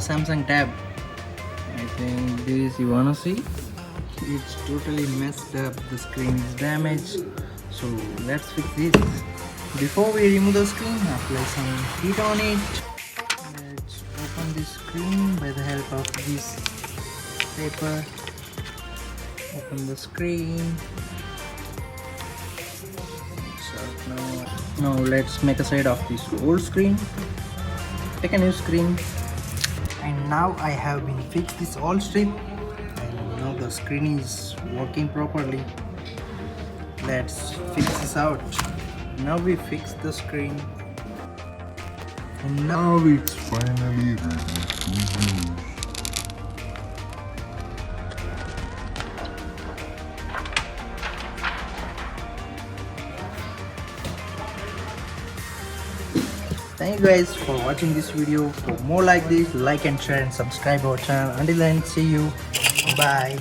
Samsung Tab. I think this you wanna see. It's totally messed up. The screen is damaged. So let's fix this. Before we remove the screen, apply some heat on it. Let's open the screen by the help of this paper. Open the screen. So now let's make a side of this old screen. Take a new screen. And now I have been fixed this old strip. And now the screen is working properly. Let's fix this out. Now we fix the screen. And now it's finally ready to use. Thank you guys for watching this video. For more like this, like and share and subscribe our channel. Until then, see you. Bye.